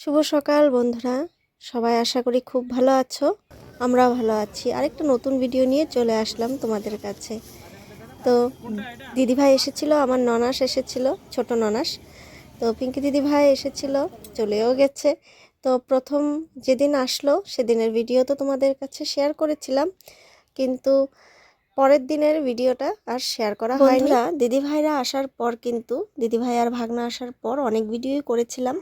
শুভ সকাল বন্ধুরা, সবাই আশা করি খুব ভালো আছো। আমরাও ভালো আছি। আরেকটা নতুন ভিডিও নিয়ে চলে আসলাম তোমাদের কাছে। তো দিদিভাই এসেছিল, আমার ননাস এসেছিল, ছোট ননাস। তো পিঙ্কি দিদিভাই এসেছিল, চলেও গেছে। তো প্রথম যেদিন আসলো সেদিনের ভিডিও তো তোমাদের কাছে শেয়ার করেছিলাম, কিন্তু পরের দিনের ভিডিওটা আর শেয়ার করা হয়নি। দিদিভাইরা আসার পর কিন্তু দিদিভাই আর ভাগনা আসার পর অনেক ভিডিওই করেছিলাম।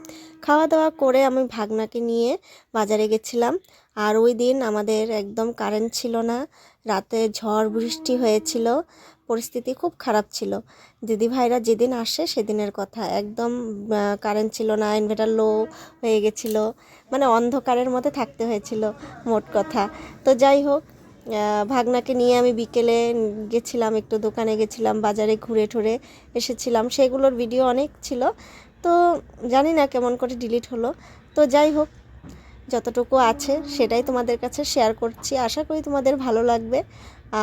খাওয়া দাওয়া করে আমি ভাগনাকে নিয়ে বাজারে গেছিলাম। আর ওই দিন আমাদের একদম কারেন্ট ছিল না, রাতে ঝড় বৃষ্টি হয়েছিল, পরিস্থিতি খুব খারাপ ছিল। দিদিভাইরা যেদিন আসে সেদিনের কথা, একদম কারেন্ট ছিল না, ইনভার্টার লো হয়ে গেছিলো, মানে অন্ধকারের মধ্যে থাকতে হয়েছিল মোট কথা। তো যাই হোক, ভাগনাকে নিয়ে আমি বিকেলে গেছিলাম, একটু দোকানে গেছিলাম, বাজারে ঘুরে ঠুরে এসেছিলাম। সেগুলোর ভিডিও অনেক ছিল, তো জানি না কেমন করে ডিলিট হলো। তো যাই হোক, যতটুকু আছে সেটাই তোমাদের কাছে শেয়ার করছি, আশা করি তোমাদের ভালো লাগবে।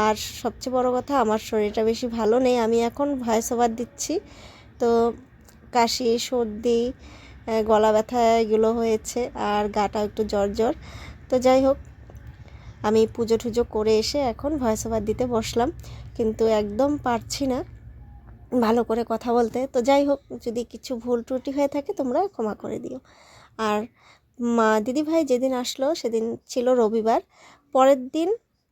আর সবচেয়ে বড় কথা, আমার শরীরটা বেশি ভালো নেই, আমি এখন ভয়েস ওভার দিচ্ছি। তো কাশি, সর্দি, গলা ব্যথা এগুলো হয়েছে, আর গাটা একটু জ্বর জ্বর। তো যাই হোক, আমি পুজো টুজো করে এসে এখন ভয়েস ওভার দিতে বসলাম, কিন্তু একদম পারছি না ভালো করে কথা বলতে। তো যাই হোক, যদি কিছু ভুল ত্রুটি হয়ে থাকে তোমরা ক্ষমা করে দিও। আর দিদিভাই যেদিন আসলো সেদিন ছিল রবিবার, পরের দিন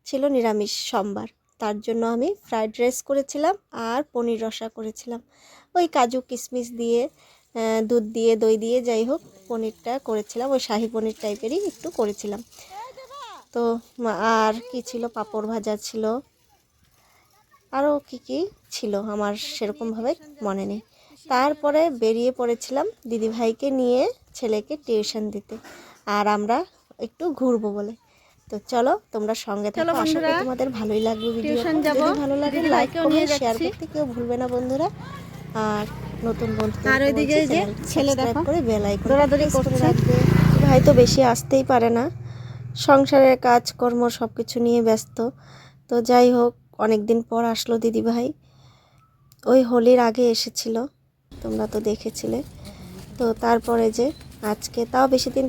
ছিল নিরামিষ সোমবার। তার জন্য আমি ফ্রাইড রাইস করেছিলাম আর পনির রসা করেছিলাম, ওই কাজু কিশমিশ দিয়ে, দুধ দিয়ে, দই দিয়ে, যাই হোক পনিরটা করেছিলাম, ওই শাহি পনির টাইপেরই একটু করেছিলাম। তো আর কি ছিল, পাঁপড় ভাজা ছিল, আরও কি ছিল আমার সেরকমভাবে মনে নেই। তারপরে বেরিয়ে পড়েছিলাম দিদিভাইকে নিয়ে ছেলেকে টিউশন দিতে, আর আমরা একটু ঘুরবো বলে। তো চলো তোমরা সঙ্গে থাকো, আশা করি তোমাদের ভালোই লাগবে ভিডিও। যদি ভালো লাগে লাইক কমেন্ট শেয়ার করতে কেউ ভুলবে না বন্ধুরা। আর নতুন বন্ধুদের আর ওইদিকে যে ছেলে দেখো করে বেল আইকন দৌড়াদৌড়ি করে রাখবে। ভাই তো বেশি আসতেই পারে না, সংসারের কাজকর্ম সব কিছু নিয়ে ব্যস্ত। তো যাই হোক, অনেক দিন পর আসলো দিদিভাই, ওই হোলির আগে এসেছিল, তোমরা তো দেখেছিলে। তো তারপরে যে আজকে, তাও বেশি দিন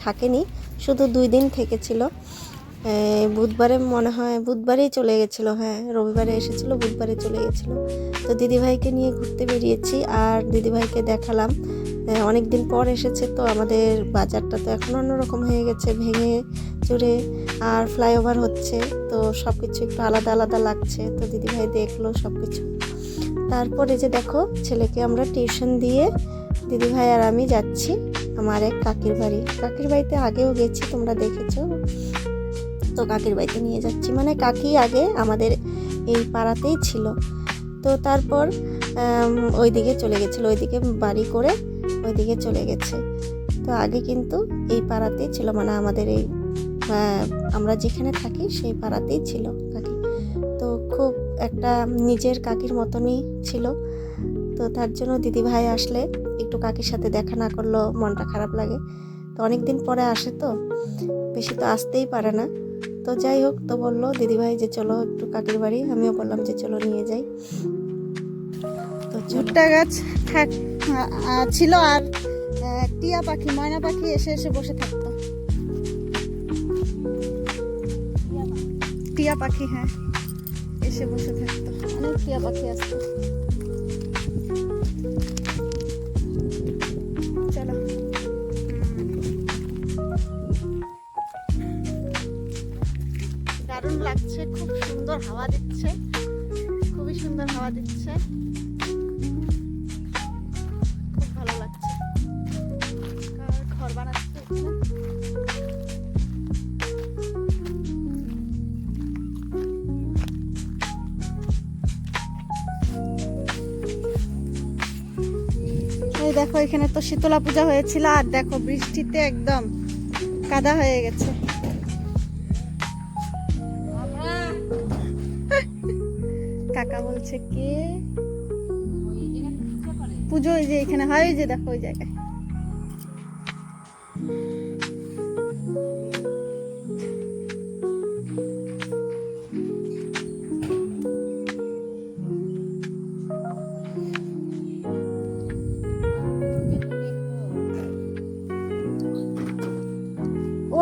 থাকেনি, শুধু 2 দিন থেকেছিল। বুধবারে মনে হয়, বুধবারেই চলে গেছিলো, হ্যাঁ রবিবারে এসেছিল, বুধবারে চলে গেছিলো। তো দিদিভাইকে নিয়ে ঘুরতে বেরিয়েছি, আর দিদিভাইকে দেখালাম। অনেক দিন পর এসেছে, তো আমাদের বাজারটা তো এখন অন্যরকম হয়ে গেছে, ভেঙে চুরে আর ফ্লাইওভার হচ্ছে, তো সব কিছু একটু আলাদা আলাদা লাগছে। তো দিদিভাই দেখলো সব কিছু। তারপরে যে দেখো, ছেলেকে আমরা টিউশন দিয়ে দিদিভাই আর আমি যাচ্ছি আমার এক কাকির বাড়ি। কাকির বাড়িতে আগেও গেছি, তোমরা দেখেছো। তো কাকির বাড়িতে নিয়ে যাচ্ছি, মানে কাকি আগে আমাদের এই পাড়াতেই ছিল। তো তারপর ওইদিকে চলে গেছিলো, ওইদিকে বাড়ি করে ওইদিকে চলে গেছে। তো আগে কিন্তু এই পাড়াতেই ছিল, মানে আমাদের এই আমরা যেখানে থাকি সেই পাড়াতেই ছিল কাকি। তো খুব একটা নিজের কাকির মতনই ছিল। তো তার জন্য দিদিভাই আসলে একটু কাকির সাথে দেখা না করলেও মনটা খারাপ লাগে। তো অনেক দিন পরে আসে, তো বেশি তো আসতেই পারে না। তো যাই হোক, তো বললো দিদিভাই যে চলো একটু কাকির বাড়ি, আমিও বললাম যে চলো নিয়ে যাই। তো ভুট্টা গাছ ছিল, আর টিয়া পাখি, ময়না পাখি এসে এসে বসে থাকতো। টিয়া পাখি, হ্যাঁ, এসে বসে থাকতো, অনেক টিয়া পাখি আসতো। চলো, দারুণ লাগছে, খুব সুন্দর হাওয়া দিচ্ছে, খুবই সুন্দর হাওয়া দিচ্ছে, খুব ভালো লাগছে। ঘর বানাচ্ছে এখানে। এই দেখো, এখানে তো শীতলা পূজা হয়েছিল, আর দেখো বৃষ্টিতে একদম কাদা হয়ে গেছে। কাকা বলছে কে পুজো, ওই যে এখানে হয়, ওই যে দেখো ওই জায়গায়।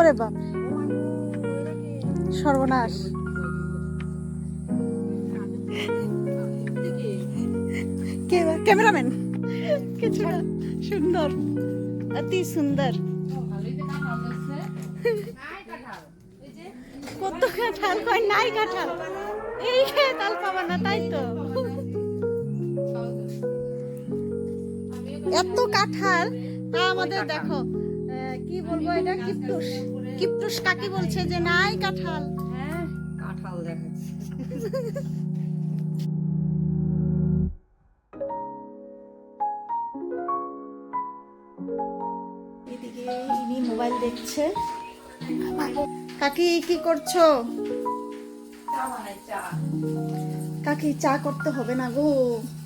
ওরে বাপ, সর্বনাশ। ক্যামেরাম্যান কিছুটা সুন্দর, অতি সুন্দর। কত কাঁঠাল, কয় নাই কাঁঠাল, এই খেয়ে তাল পাবা না, তাই তো। এত কাঁঠাল, তা আমাদের দেখো কি বলবো, এটা কিপটুস, কিপটুস কাকি বলছে যে নাই কাঁঠাল। কাঁঠাল দেখাচ্ছে। এদিকে ইনি মোবাইল দেখছে। কাকি কি করছো? কাকি চা করতে হবে না গো,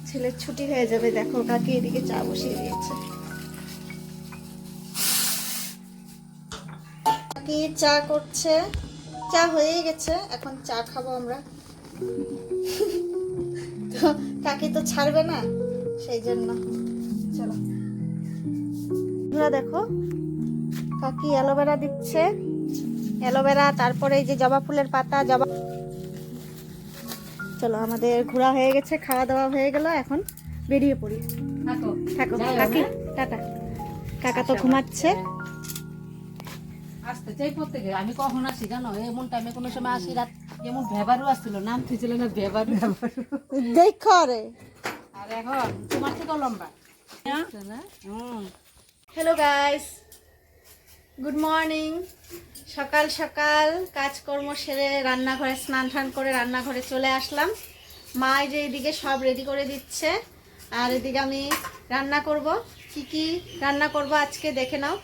ছেলের ছুটি হয়ে যাবে। দেখো কাকি এদিকে চা বসিয়ে দিয়েছে। কাকি চা করছে, চা হয়ে গেছে, এখন চা খাবো আমরা। তো কাকি তো ছাড়বে না, সেই জন্য চলো। দেখো কাকি অ্যালোভেরা দিচ্ছে, অ্যালোভেরা, তারপরে এই যে জবা ফুলের পাতা, জবা। চলো আমাদের ঘোরা হয়ে গেছে, খাওয়া দাওয়া হয়ে গেল, এখন বেরিয়ে পড়ি। থাকো কাকি, টাটা। কাকা তো ঘুমাচ্ছে। আসতে চাই প্রত্যেকে, আমি কখন আসি জানো, এমন টাইমে কোনো সময় আসি রাত, যেমন ভেবারু আসছিল, নাম ছিল না ভেবারু। দেখো রে, আর এখন তোমার থেকেও লম্বা। Hello guys, good morning. সকাল সকাল কাজকর্ম সেরে রান্নাঘরে স্নান টান করে রান্নাঘরে চলে আসলাম। মা এই যে এদিকে সব রেডি করে দিচ্ছে, আর এদিকে আমি রান্না করব। কি কি রান্না করব আজকে দেখে নাও।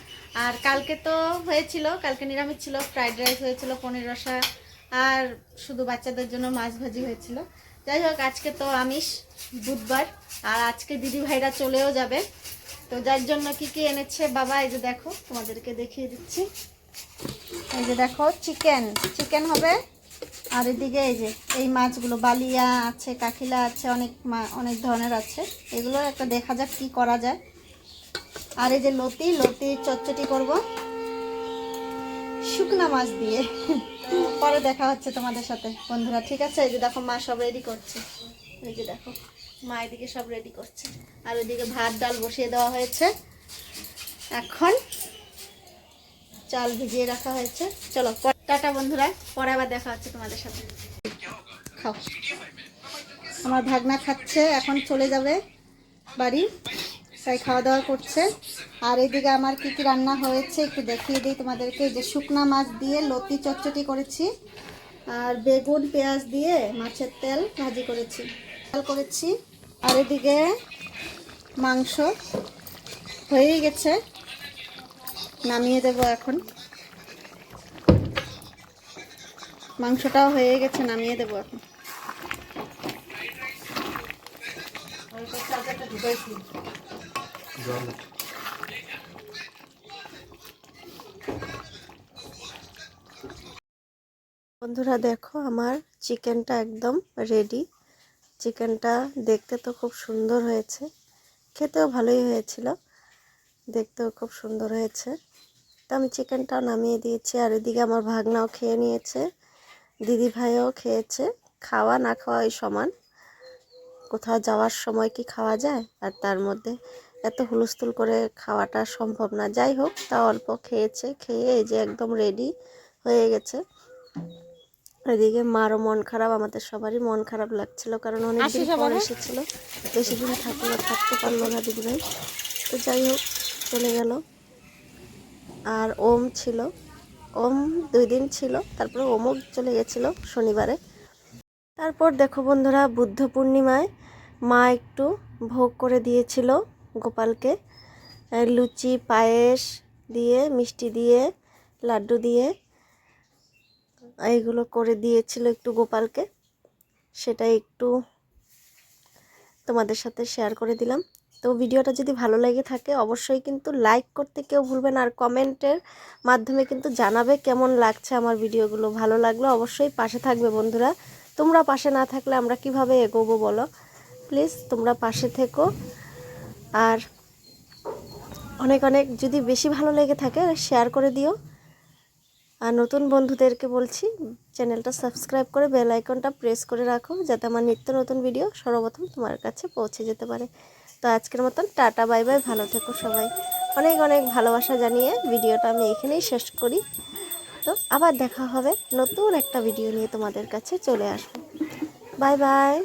আর কালকে তো হয়েছিল, কালকে নিরামিষ ছিল, ফ্রাইড রাইস হয়েছিল, পনির রসা, আর শুধু বাচ্চাদের জন্য মাছ ভাজি হয়েছিল। যাই হোক, আজকে তো আমিষ, বুধবার, আর আজকে দিদি ভাইরা চলেও যাবে। তো যার জন্য কি কি এনেছে বাবা, এই যে দেখো, তোমাদেরকে দেখিয়ে দিচ্ছি। এই যে দেখো, চিকেন, চিকেন হবে। আর এদিকে এই যে এই মাছগুলো, বালিয়া আছে, কাকিলা আছে, অনেক ধরনের আছে। এগুলো একটা দেখা যাক কি করা যায়। আর এই যে লতি, লতি চচ্চটি করব শুকনা মাছ দিয়ে। পরে দেখা হচ্ছে তোমাদের সাথে বন্ধুরা, ঠিক আছে? এই যে দেখো মা সব রেডি করছে, এই যে দেখো মা এদিকে সব রেডি করছে। আর ওইদিকে ভাত ডাল বসিয়ে দেওয়া হয়েছে, এখন চাল ভিজিয়ে রাখা হয়েছে। চলো টাটা বন্ধুরা, পরে আবার দেখা হচ্ছে তোমাদের সাথে। খাও, আমার ভাগনা খাচ্ছে, এখন চলে যাবে বাড়ি, তাই খাওয়া দাওয়া করছে। আর এদিকে আমার কি কি রান্না হয়েছে একটু দেখিয়ে দিই তোমাদেরকে। যে শুকনা মাছ দিয়ে লতি চচ্চটি করেছি, আর বেগুন পেঁয়াজ দিয়ে মাছের তেল ভাজি করেছি, করেছি। আর এদিকে মাংস হয়েই গেছে, নামিয়ে দেব এখন। মাংসটাও হয়ে গেছে, নামিয়ে দেব এখন। বন্ধুরা দেখো, আমার চিকেনটা একদম রেডি। চিকেনটা দেখতে তো খুব সুন্দর হয়েছে, খেতেও ভালোই হয়েছিল, দেখতেও খুব সুন্দর হয়েছে। তো আমি চিকেনটাও নামিয়ে দিয়েছি। আর এদিকে আমার ভাগনাও খেয়ে নিয়েছে, দিদি ভাইও খেয়েছে। খাওয়া না খাওয়াই সমান, কোথাও যাওয়ার সময় কি খাওয়া যায়? আর তার মধ্যে এত হুলস্থুল করে খাওয়াটা সম্ভব না। যাই হোক, তা অল্প খেয়েছে, খেয়ে এই যে একদম রেডি হয়ে গেছে। এদিকে মারও মন খারাপ, আমাদের সবারই মন খারাপ লাগছিল, কারণ অনেকদিন পর এসেছিল, বেশি দিন থাকতে পারলো না দিদিভাই। তো যাই হোক, চলে গেল। আর ওম ছিল, ওম 2 দিন ছিল, তারপরে ওমও চলে গেছিল শনিবারে। তারপর দেখো বন্ধুরা, বুদ্ধ পূর্ণিমায় মা একটু ভোগ করে দিয়েছিল গোপালকে, লুচি, পায়েস দিয়ে, মিষ্টি দিয়ে, লাড্ডু দিয়ে, এইগুলো করে দিয়েছিল একটু গোপালকে। সেটা একটু তোমাদের সাথে শেয়ার করে দিলাম। তো ভিডিওটা যদি ভালো লেগে থাকে অবশ্যই কিন্তু লাইক করতে কেউ ভুলবে না, আর কমেন্টের মাধ্যমে কিন্তু জানাবে কেমন লাগছে আমার ভিডিওগুলো। ভালো লাগলে অবশ্যই পাশে থাকবে বন্ধুরা। তোমরা পাশে না থাকলে আমরা কিভাবে এগোবো বলো? প্লিজ তোমরা পাশে থেকো। আর অনেক অনেক যদি বেশি ভালো লেগে থাকে শেয়ার করে দিও। আর নতুন বন্ধুদেরকে বলছি চ্যানেলটা সাবস্ক্রাইব করে বেল আইকনটা প্রেস করে রাখো, যাতে আমার নিত্য নতুন ভিডিও সর্বপ্রথম তোমার কাছে পৌঁছে যেতে পারে। তো আজকের মতন টাটা বাই বাই, ভালো থেকো সবাই। অনেক অনেক ভালোবাসা জানিয়ে ভিডিওটা আমি এখানেই শেষ করি। তো আবার দেখা হবে, নতুন একটা ভিডিও নিয়ে তোমাদের কাছে চলে আসবো। Bye bye.